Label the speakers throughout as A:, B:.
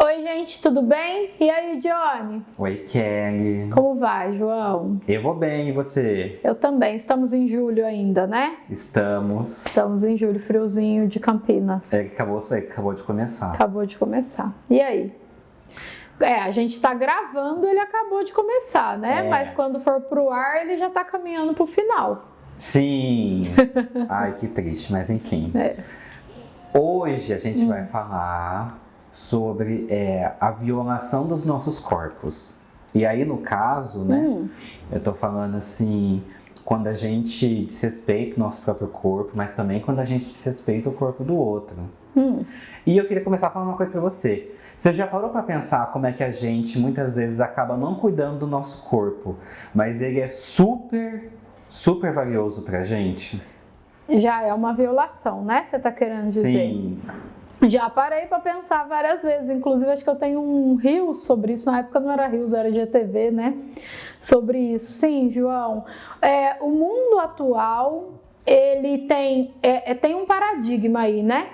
A: Oi, gente, tudo bem? E aí, Johnny?
B: Oi, Kelly.
A: Como vai, João?
B: Eu vou bem, e você?
A: Eu também. Estamos em julho ainda, né?
B: Estamos.
A: Estamos em julho, friozinho de Campinas.
B: Acabou de começar.
A: Acabou de começar. E aí? A gente tá gravando, ele acabou de começar, né? Mas quando for pro ar, ele já tá caminhando pro final.
B: Sim! Ai, que triste, mas enfim. Hoje a gente vai falar sobre a violação dos nossos corpos. E aí, no caso, né, eu tô falando assim, quando a gente desrespeita o nosso próprio corpo, mas também quando a gente desrespeita o corpo do outro. E eu queria começar falando uma coisa pra você. Você já parou pra pensar como é que a gente, muitas vezes, acaba não cuidando do nosso corpo, mas ele é super, super valioso pra gente?
A: Já é uma violação, né? Você tá querendo dizer?
B: Sim.
A: Já parei para pensar várias vezes, inclusive acho que eu tenho um Reels sobre isso, na época não era Reels, era GTV, né? Sobre isso. Sim, João, o mundo atual, ele tem um paradigma aí, né?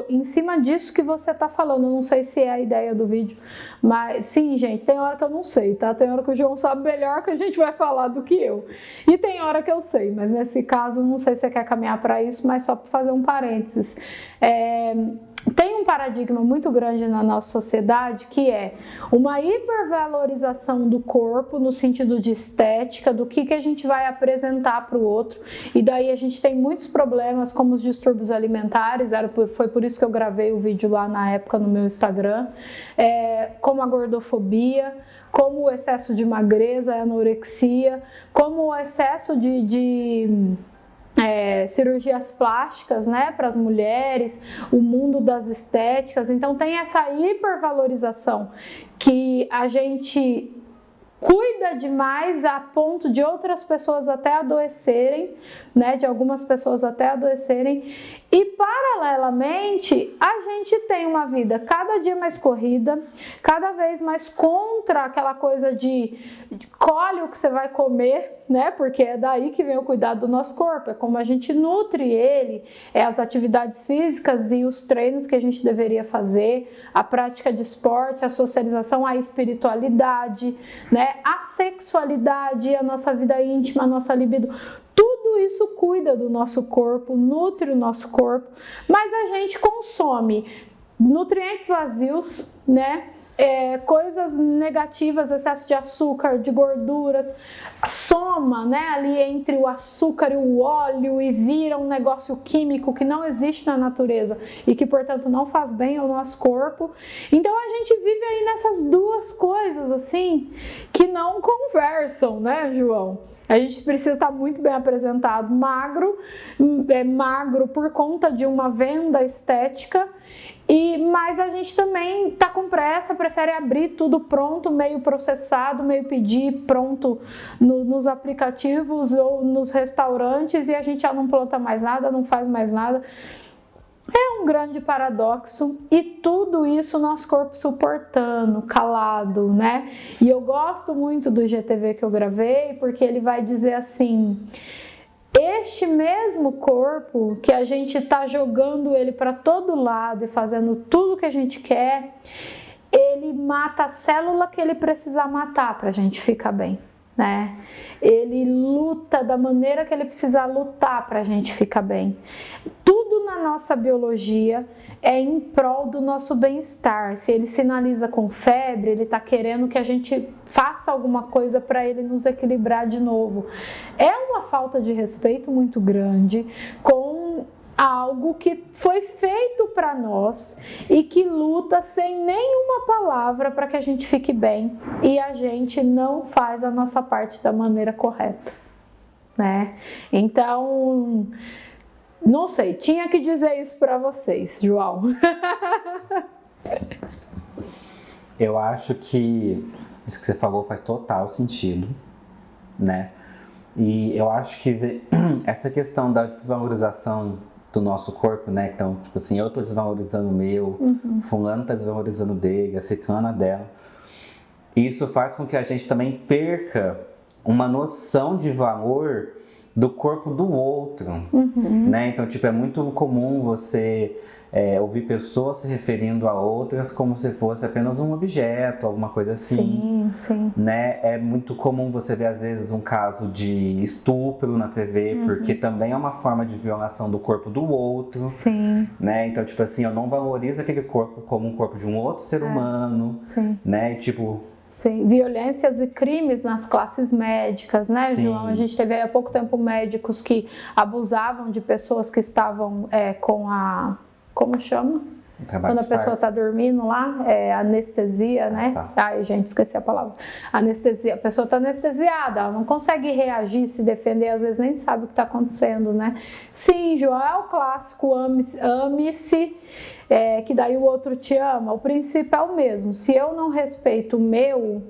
A: Em cima disso que você está falando, eu não sei se é a ideia do vídeo, mas sim, gente, tem hora que eu não sei, tá? Tem hora que o João sabe melhor que a gente vai falar do que eu, e tem hora que eu sei, mas nesse caso não sei se você quer caminhar para isso, mas só para fazer um parênteses. Tem um paradigma muito grande na nossa sociedade que é uma hipervalorização do corpo no sentido de estética, do que a gente vai apresentar para o outro, e daí a gente tem muitos problemas como os distúrbios alimentares, foi por isso que eu gravei o vídeo lá na época no meu Instagram, como a gordofobia, como o excesso de magreza, a anorexia, como o excesso de cirurgias plásticas, né, para as mulheres, o mundo das estéticas. Então tem essa hipervalorização que a gente cuida demais a ponto de outras pessoas até adoecerem, né, de algumas pessoas até adoecerem, e paralelamente a gente tem uma vida cada dia mais corrida, cada vez mais contra aquela coisa de colhe o que você vai comer, né, porque é daí que vem o cuidado do nosso corpo, é como a gente nutre ele, as atividades físicas e os treinos que a gente deveria fazer, a prática de esporte, a socialização, a espiritualidade, né, a sexualidade, a nossa vida íntima, a nossa libido, tudo isso cuida do nosso corpo, nutre o nosso corpo, mas a gente consome nutrientes vazios, né? Coisas negativas, excesso de açúcar, de gorduras, soma, né, ali entre o açúcar e o óleo e vira um negócio químico que não existe na natureza e que, portanto, não faz bem ao nosso corpo. Então a gente vive aí nessas duas coisas assim que não conversam, né, João? A gente precisa estar muito bem apresentado, magro por conta de uma venda estética, mas a gente também tá com pressa, prefere abrir tudo pronto, meio processado, meio pedir pronto nos aplicativos ou nos restaurantes, e a gente já não planta mais nada, não faz mais nada. É um grande paradoxo, e tudo isso o nosso corpo suportando, calado, né? E eu gosto muito do GTV que eu gravei, porque ele vai dizer assim: este mesmo corpo que a gente está jogando ele para todo lado e fazendo tudo que a gente quer, ele mata a célula que ele precisa matar para a gente ficar bem, né? Ele luta da maneira que ele precisa lutar para a gente ficar bem. Tudo na nossa biologia é em prol do nosso bem-estar. Se ele sinaliza com febre, ele está querendo que a gente faça alguma coisa para ele nos equilibrar de novo. É uma falta de respeito muito grande com algo que foi feito para nós e que luta sem nenhuma palavra para que a gente fique bem, e a gente não faz a nossa parte da maneira correta, né? Então, não sei, tinha que dizer isso para vocês, João.
B: Eu acho que isso que você falou faz total sentido, né? E eu acho que essa questão da desvalorização do nosso corpo, né? Então, tipo assim, eu tô desvalorizando o meu, fulano tá desvalorizando o dele, a ciclana dela. Isso faz com que a gente também perca uma noção de valor do corpo do outro, né? Então, tipo, é muito comum você ouvir pessoas se referindo a outras como se fosse apenas um objeto, alguma coisa assim.
A: Sim.
B: Né? É muito comum você ver, às vezes, um caso de estupro na TV, porque também é uma forma de violação do corpo do outro.
A: Sim.
B: Né? Então, tipo assim, eu não valorizo aquele corpo como um corpo de um outro ser humano, né? Tipo...
A: Sim, violências e crimes nas classes médicas, né,
B: Sim.
A: João? A gente teve há pouco tempo médicos que abusavam de pessoas que estavam com a... Como chama? Quando a pessoa está dormindo lá, anestesia, né?
B: Tá.
A: Ai, gente, esqueci a palavra. Anestesia. A pessoa está anestesiada, ela não consegue reagir, se defender, às vezes nem sabe o que está acontecendo, né? Sim, João, é o clássico ame-se, que daí o outro te ama. O princípio é o mesmo. Se eu não respeito o meu,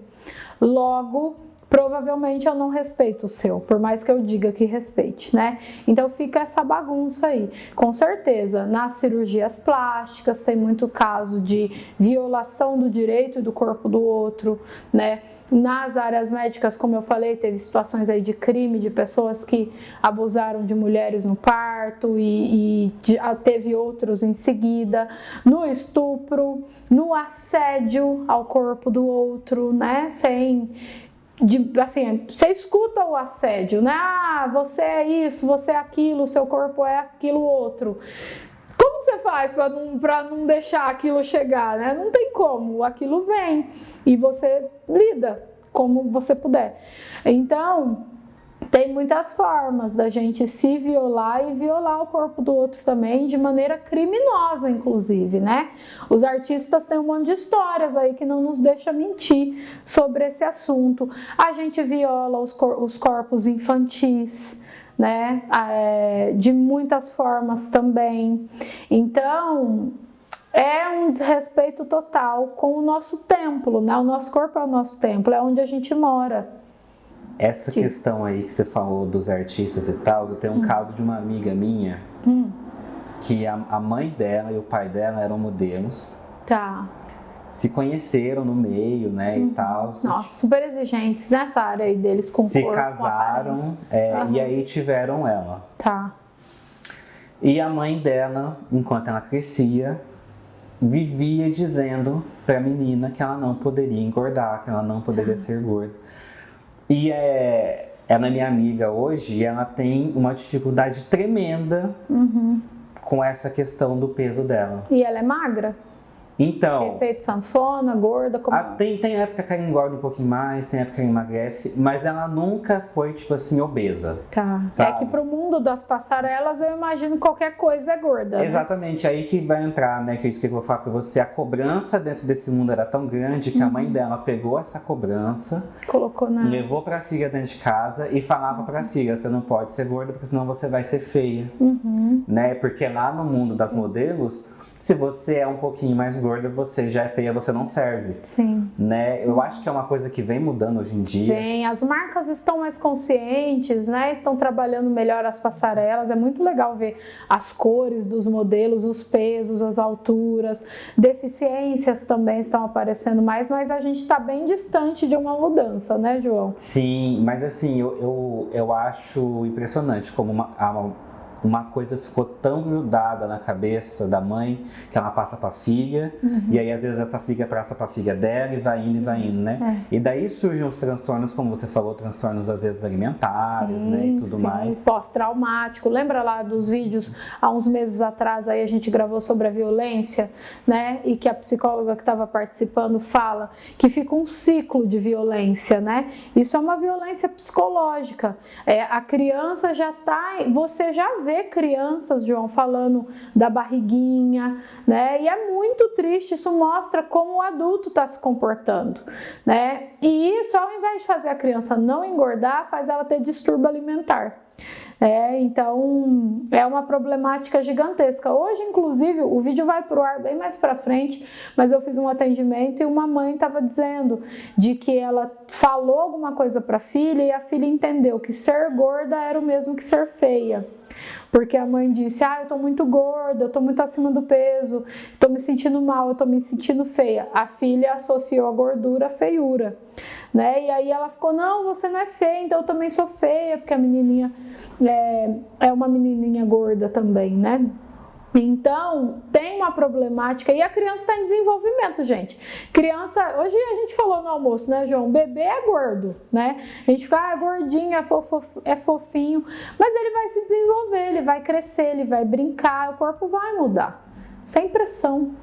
A: logo... provavelmente eu não respeito o seu, por mais que eu diga que respeite, né? Então fica essa bagunça aí. Com certeza, nas cirurgias plásticas tem muito caso de violação do direito e do corpo do outro, né? Nas áreas médicas, como eu falei, teve situações aí de crime, de pessoas que abusaram de mulheres no parto e teve outros em seguida. No estupro, no assédio ao corpo do outro, né? Assim, você escuta o assédio, né? Ah, você é isso, você é aquilo, seu corpo é aquilo outro. Como você faz para não deixar aquilo chegar, né? Não tem como, aquilo vem e você lida como você puder. Então, tem muitas formas da gente se violar e violar o corpo do outro também, de maneira criminosa, inclusive, né? Os artistas têm um monte de histórias aí que não nos deixa mentir sobre esse assunto. A gente viola os corpos infantis, né? De muitas formas também. Então... é um desrespeito total com o nosso templo, né? O nosso corpo é o nosso templo, é onde a gente mora.
B: Essa questão aí que você falou dos artistas e tal, eu tenho um caso de uma amiga minha que a mãe dela e o pai dela eram modelos.
A: Tá.
B: Se conheceram no meio, né, e tal.
A: Nossa, super exigentes nessa área aí deles com
B: se
A: corpo,
B: casaram, e aí tiveram ela.
A: Tá.
B: E a mãe dela, enquanto ela crescia, vivia dizendo pra menina que ela não poderia engordar, que ela não poderia ser gorda. E ela é minha amiga hoje e ela tem uma dificuldade tremenda com essa questão do peso dela.
A: E ela é magra?
B: Então...
A: efeito sanfona, gorda? Como...
B: tem época que ela engorda um pouquinho mais, tem época que ela emagrece, mas ela nunca foi, tipo assim, obesa.
A: Tá.
B: Sabe?
A: É que pro mundo das passarelas eu imagino qualquer coisa é gorda.
B: Exatamente, aí que vai entrar, né, que é isso que eu vou falar pra você. A cobrança dentro desse mundo era tão grande que a mãe dela pegou essa cobrança,
A: colocou
B: levou pra filha dentro de casa e falava pra filha, você não pode ser gorda porque senão você vai ser feia. Né? Porque lá no mundo das modelos, se você é um pouquinho mais gorda, você já é feia, você não serve.
A: Sim.
B: Né? Eu acho que é uma coisa que vem mudando hoje em dia.
A: Vem, as marcas estão mais conscientes, né? Estão trabalhando melhor as passarelas. É muito legal ver as cores dos modelos, os pesos, as alturas. Deficiências também estão aparecendo mais, mas a gente está bem distante de uma mudança, né, João?
B: Sim, mas assim, eu acho impressionante como uma coisa ficou tão grudada na cabeça da mãe que ela passa pra filha, e aí às vezes essa filha passa pra filha dela e vai indo, né? E daí surgem os transtornos, como você falou, transtornos às vezes alimentares, né, e tudo mais.
A: Pós-traumático. Lembra lá dos vídeos, há uns meses atrás, aí a gente gravou sobre a violência, né? E que a psicóloga que estava participando fala que fica um ciclo de violência, né? Isso é uma violência psicológica. A criança já tá... Você já vê crianças, João, falando da barriguinha, né? E é muito triste, isso mostra como o adulto está se comportando, né? E isso, ao invés de fazer a criança não engordar, faz ela ter distúrbio alimentar. Então é uma problemática gigantesca. Hoje, inclusive, o vídeo vai pro ar bem mais pra frente, mas eu fiz um atendimento e uma mãe estava dizendo de que ela falou alguma coisa pra filha e a filha entendeu que ser gorda era o mesmo que ser feia. Porque a mãe disse, eu tô muito gorda, eu tô muito acima do peso, tô me sentindo mal, eu tô me sentindo feia. A filha associou a gordura à feiura, né? E aí ela ficou, não, você não é feia, então eu também sou feia, porque a menininha é uma menininha gorda também, né? Então, tem uma problemática e a criança está em desenvolvimento, gente. Criança, hoje a gente falou no almoço, né, João? Bebê é gordo, né? A gente fica, gordinho, é fofinho, mas ele vai se desenvolver, ele vai crescer, ele vai brincar, o corpo vai mudar, sem pressão.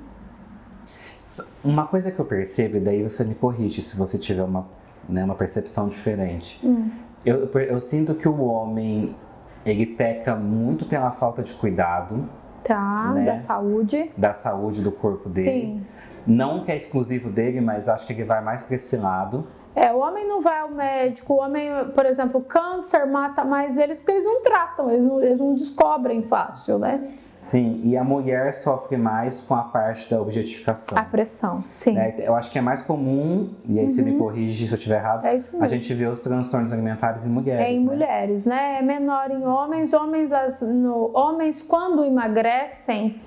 B: Uma coisa que eu percebo, e daí você me corrige se você tiver uma percepção diferente. Eu sinto que o homem, ele peca muito pela falta de cuidado.
A: Tá, né? Da saúde
B: do corpo dele.
A: Sim.
B: Não que é exclusivo dele, mas acho que ele vai mais para esse lado.
A: O homem não vai ao médico, o homem, por exemplo, câncer mata mais eles porque eles não tratam, eles não descobrem fácil, né?
B: Sim, e a mulher sofre mais com a parte da objetificação.
A: A pressão, sim.
B: Eu acho que é mais comum, e aí você me corrige se eu estiver errado,
A: isso mesmo.
B: A gente vê os transtornos alimentares em mulheres.
A: Em mulheres, né? É menor em homens. Homens quando emagrecem,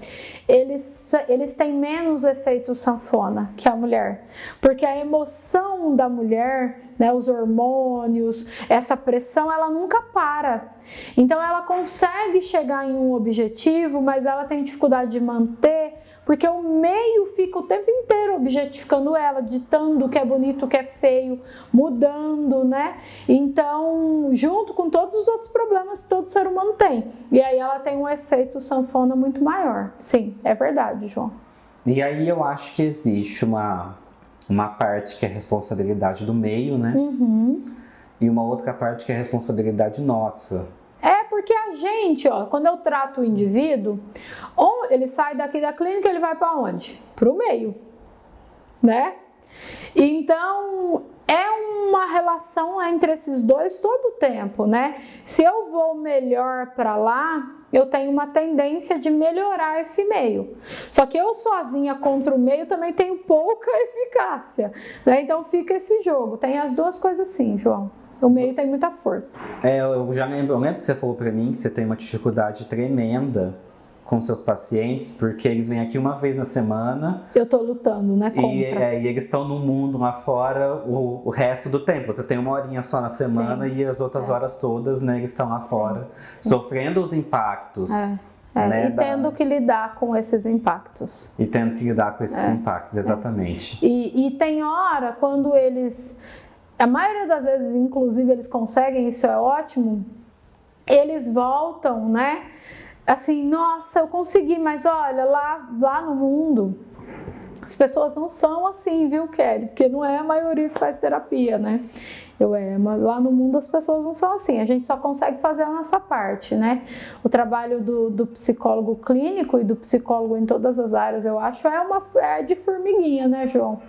A: eles têm menos efeito sanfona que a mulher. Porque a emoção da mulher, né, os hormônios, essa pressão, ela nunca para. Então ela consegue chegar em um objetivo, mas ela tem dificuldade de manter, porque o meio fica o tempo inteiro objetificando ela, ditando o que é bonito, o que é feio, mudando, né? Então, junto com todos os outros problemas que todo ser humano tem. E aí ela tem um efeito sanfona muito maior. Sim, é verdade, João.
B: E aí eu acho que existe uma parte que é responsabilidade do meio, né? E uma outra parte que é responsabilidade nossa.
A: Porque a gente, quando eu trato o indivíduo, ele sai daqui da clínica, ele vai para onde? Para o meio, né? Então, é uma relação entre esses dois todo o tempo, né? Se eu vou melhor para lá, eu tenho uma tendência de melhorar esse meio. Só que eu sozinha contra o meio também tenho pouca eficácia, né? Então fica esse jogo. Tem as duas coisas sim, João. O meio tem muita força.
B: Eu lembro que você falou pra mim que você tem uma dificuldade tremenda com seus pacientes, porque eles vêm aqui uma vez na semana.
A: Eu tô lutando, né, contra.
B: E eles estão no mundo lá fora o resto do tempo. Você tem uma horinha só na semana e as outras horas todas, né, eles estão lá fora, sofrendo os impactos. Né,
A: e tendo que lidar com esses impactos.
B: Impactos, exatamente.
A: E tem hora quando eles... A maioria das vezes, inclusive, eles conseguem, isso é ótimo, eles voltam, né? Assim, nossa, eu consegui, mas olha, lá no mundo, as pessoas não são assim, viu, Kelly? Porque não é a maioria que faz terapia, né? Mas lá no mundo as pessoas não são assim, a gente só consegue fazer a nossa parte, né? O trabalho do psicólogo clínico e do psicólogo em todas as áreas, eu acho, é de formiguinha, né, João?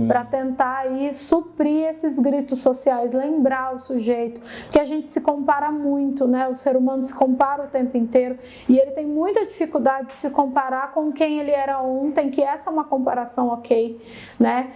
A: Para tentar aí suprir esses gritos sociais, lembrar o sujeito, porque a gente se compara muito, né? O ser humano se compara o tempo inteiro e ele tem muita dificuldade de se comparar com quem ele era ontem, que essa é uma comparação ok, né?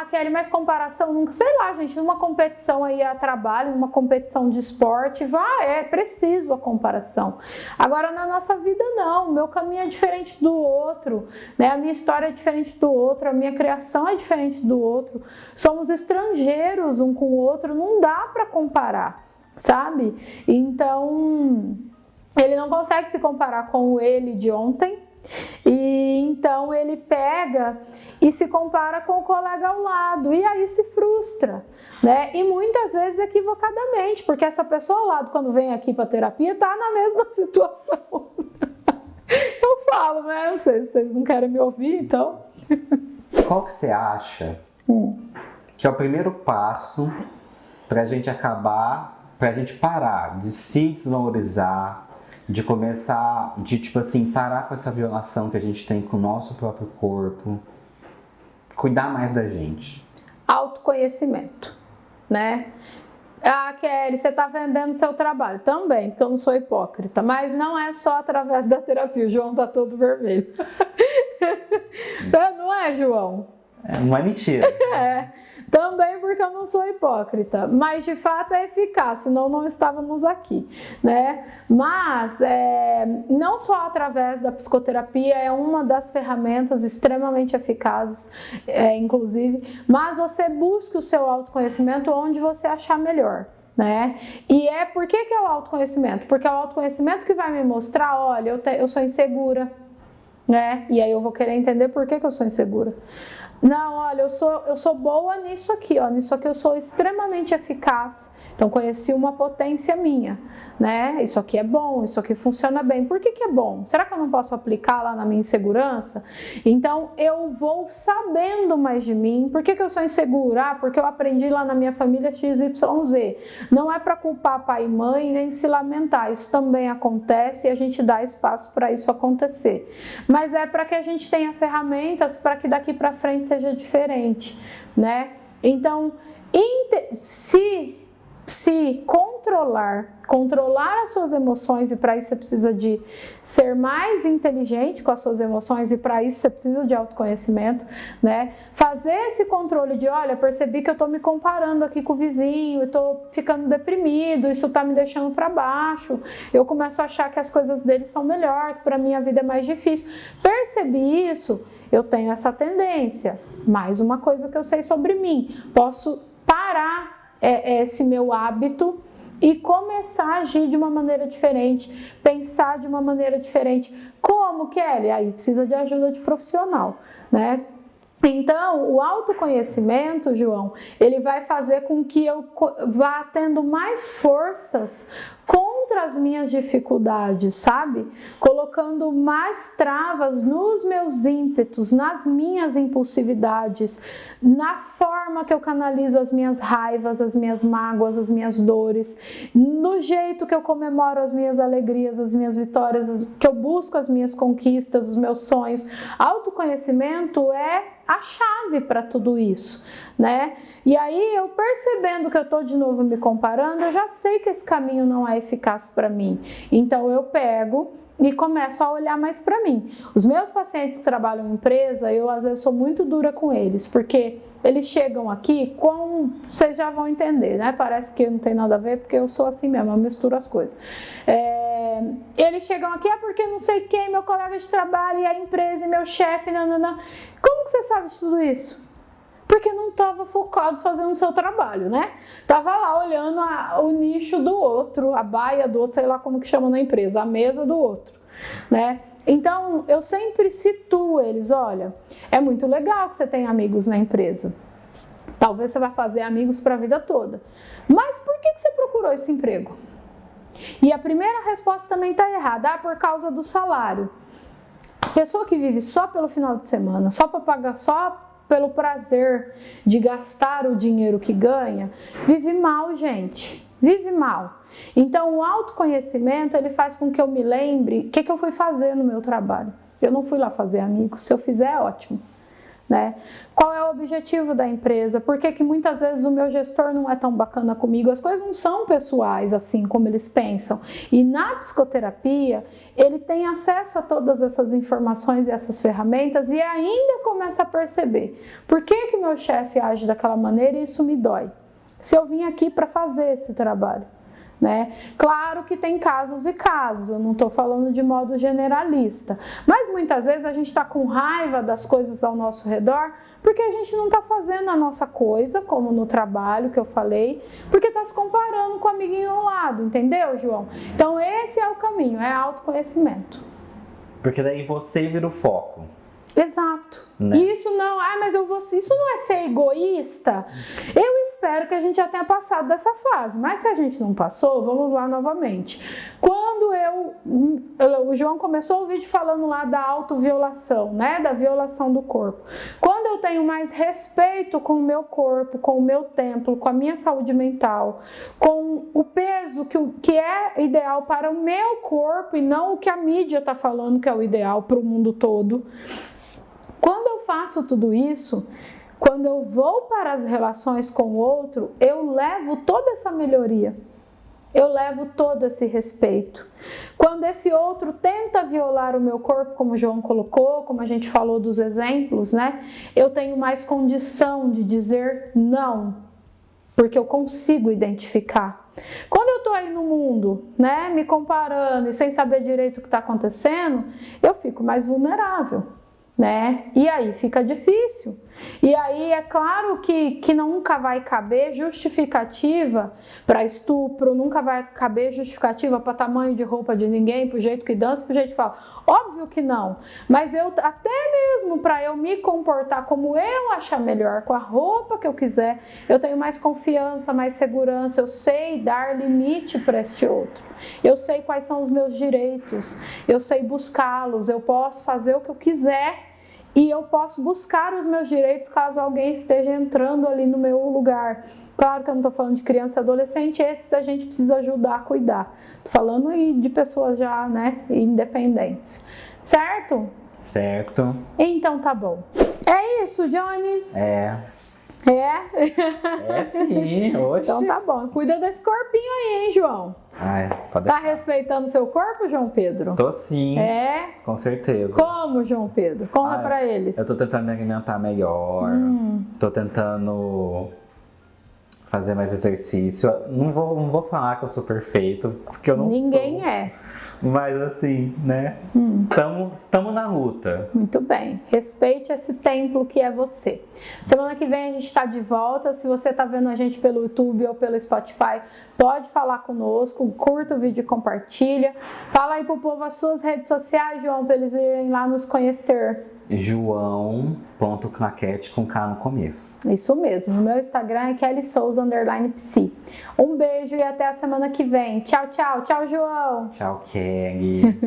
A: Kelly, mas comparação nunca, sei lá, gente, numa competição aí a trabalho, numa competição de esporte, é preciso a comparação. Agora na nossa vida não, o meu caminho é diferente do outro, né? A minha história é diferente do outro, a minha criação é diferente do outro, somos estrangeiros um com o outro, não dá para comparar, sabe? Então, ele não consegue se comparar com o ele de ontem, e então ele pega e se compara com o colega ao lado, e aí se frustra, né? E muitas vezes equivocadamente, porque essa pessoa ao lado, quando vem aqui para terapia, tá na mesma situação. Eu falo, né? Não sei se vocês não querem me ouvir, então...
B: Qual que você acha que é o primeiro passo para a gente parar de se desvalorizar, de começar, parar com essa violação que a gente tem com o nosso próprio corpo, cuidar mais da gente?
A: Autoconhecimento, né? Kelly, você está vendendo seu trabalho também, porque eu não sou hipócrita, mas não é só através da terapia. O João tá todo vermelho. Não é, João?
B: Não é mentira.
A: Também porque eu não sou hipócrita, mas de fato é eficaz, senão não estávamos aqui, né? Mas não só através da psicoterapia, é uma das ferramentas extremamente eficazes, inclusive, mas você busque o seu autoconhecimento onde você achar melhor. Né? E por que é o autoconhecimento? Porque é o autoconhecimento que vai me mostrar, olha, eu sou insegura, né? E aí eu vou querer entender por que eu sou insegura. Não, olha, eu sou boa nisso aqui, ó, nisso aqui eu sou extremamente eficaz. Então conheci uma potência minha, né? Isso aqui é bom, isso aqui funciona bem. Por que é bom? Será que eu não posso aplicar lá na minha insegurança? Então eu vou sabendo mais de mim. Por que eu sou insegura? Porque eu aprendi lá na minha família XYZ. Não é para culpar pai e mãe nem se lamentar. Isso também acontece e a gente dá espaço para isso acontecer. Mas é para que a gente tenha ferramentas para que daqui para frente seja diferente, né? Então, se controlar as suas emoções, e para isso você precisa de ser mais inteligente com as suas emoções, e para isso você precisa de autoconhecimento, né? Fazer esse controle de, olha, percebi que eu tô me comparando aqui com o vizinho, eu tô ficando deprimido, isso tá me deixando para baixo, eu começo a achar que as coisas dele são melhor, que para mim a vida é mais difícil. Percebi isso, eu tenho essa tendência. Mais uma coisa que eu sei sobre mim, posso parar esse meu hábito e começar a agir de uma maneira diferente, pensar de uma maneira diferente. Como, Kelly? Aí precisa de ajuda de profissional, né? Então, o autoconhecimento, João, ele vai fazer com que eu vá tendo mais forças contra as minhas dificuldades, sabe? Colocando mais travas nos meus ímpetos, nas minhas impulsividades, na forma que eu canalizo as minhas raivas, as minhas mágoas, as minhas dores, no jeito que eu comemoro as minhas alegrias, as minhas vitórias, que eu busco as minhas conquistas, os meus sonhos. Autoconhecimento é a chave para tudo isso, né? E aí eu percebendo que eu tô de novo me comparando, eu já sei que esse caminho não é eficaz para mim. Então eu pego e começo a olhar mais para mim. Os meus pacientes que trabalham em empresa, eu às vezes sou muito dura com eles, porque eles chegam aqui com... Vocês já vão entender, né? Parece que não tem nada a ver, porque eu sou assim mesmo, eu misturo as coisas. Eles chegam aqui, porque não sei quem, meu colega de trabalho, e a empresa, e meu chefe, nananã. Como que você sabe de tudo isso? Porque não estava focado fazendo o seu trabalho, né? Tava lá olhando o nicho do outro, a baia do outro, sei lá como que chama na empresa, a mesa do outro, né? Então, eu sempre situo eles, olha, é muito legal que você tenha amigos na empresa. Talvez você vá fazer amigos para a vida toda. Mas por que você procurou esse emprego? E a primeira resposta também está errada, por causa do salário. Pessoa que vive só pelo final de semana, só para pagar, só pelo prazer de gastar o dinheiro que ganha, vive mal, gente. Vive mal. Então, o autoconhecimento, ele faz com que eu me lembre o que eu fui fazer no meu trabalho. Eu não fui lá fazer amigos. Se eu fizer, é ótimo. Né? Qual é o objetivo da empresa? Por que muitas vezes o meu gestor não é tão bacana comigo? As coisas não são pessoais assim como eles pensam. E na psicoterapia, ele tem acesso a todas essas informações e essas ferramentas e ainda começa a perceber por que meu chefe age daquela maneira e isso me dói. Se eu vim aqui para fazer esse trabalho. Né? Claro que tem casos e casos, eu não estou falando de modo generalista, mas muitas vezes a gente está com raiva das coisas ao nosso redor porque a gente não está fazendo a nossa coisa, como no trabalho que eu falei, porque está se comparando com o amiguinho ao lado, entendeu, João? Então esse é o caminho, é autoconhecimento.
B: Porque daí você vira o foco.
A: Exato. Né? Isso não, isso não é ser egoísta. Eu espero que a gente já tenha passado dessa fase, mas se a gente não passou, vamos lá novamente. Quando o João começou o vídeo falando lá da autoviolação, né, da violação do corpo. Quando eu tenho mais respeito com o meu corpo, com o meu templo, com a minha saúde mental, com o peso que é ideal para o meu corpo e não o que a mídia está falando que é o ideal para o mundo todo. Quando eu faço tudo isso, quando eu vou para as relações com o outro, eu levo toda essa melhoria. eu levo todo esse respeito. Quando esse outro tenta violar o meu corpo, como o João colocou, como a gente falou dos exemplos, né? Eu tenho mais condição de dizer não, porque eu consigo identificar. Quando eu tô aí no mundo, né, me comparando e sem saber direito o que está acontecendo, eu fico mais vulnerável, né? E aí fica difícil. E aí é claro que nunca vai caber justificativa para estupro, nunca vai caber justificativa para tamanho de roupa de ninguém, pro jeito que dança, pro jeito que fala. Óbvio que não, mas eu até mesmo para eu me comportar como eu achar melhor, com a roupa que eu quiser, eu tenho mais confiança, mais segurança, eu sei dar limite para este outro. Eu sei quais são os meus direitos, eu sei buscá-los, eu posso fazer o que eu quiser. E eu posso buscar os meus direitos caso alguém esteja entrando ali no meu lugar. Claro que eu não estou falando de criança e adolescente, esses a gente precisa ajudar a cuidar. Estou falando aí de pessoas já, né, independentes. Certo?
B: Certo.
A: Então tá bom. É isso, Johnny?
B: É.
A: É?
B: É sim, hoje.
A: Então tá bom. Cuida desse corpinho aí, hein, João?
B: Ai, pode
A: Tá
B: deixar.
A: respeitando seu corpo, João Pedro?
B: Tô sim.
A: É?
B: Com certeza.
A: Como, João Pedro? Conta pra eles.
B: Eu tô tentando me alimentar melhor. Tô tentando fazer mais exercício. Não vou falar que eu sou perfeito, porque eu não sou.
A: Ninguém é.
B: Mas assim, né? Tamo na luta.
A: Muito bem. Respeite esse templo que é você. Semana que vem a gente está de volta. Se você está vendo a gente pelo YouTube ou pelo Spotify, pode falar conosco. Curta o vídeo e compartilha. Fala aí pro povo as suas redes sociais, João, para eles irem lá nos conhecer.
B: João.claquete com K no começo.
A: Isso mesmo. O meu Instagram é KellySouza_psi. Um beijo e até a semana que vem. Tchau, tchau. Tchau, João.
B: Tchau, Kelly.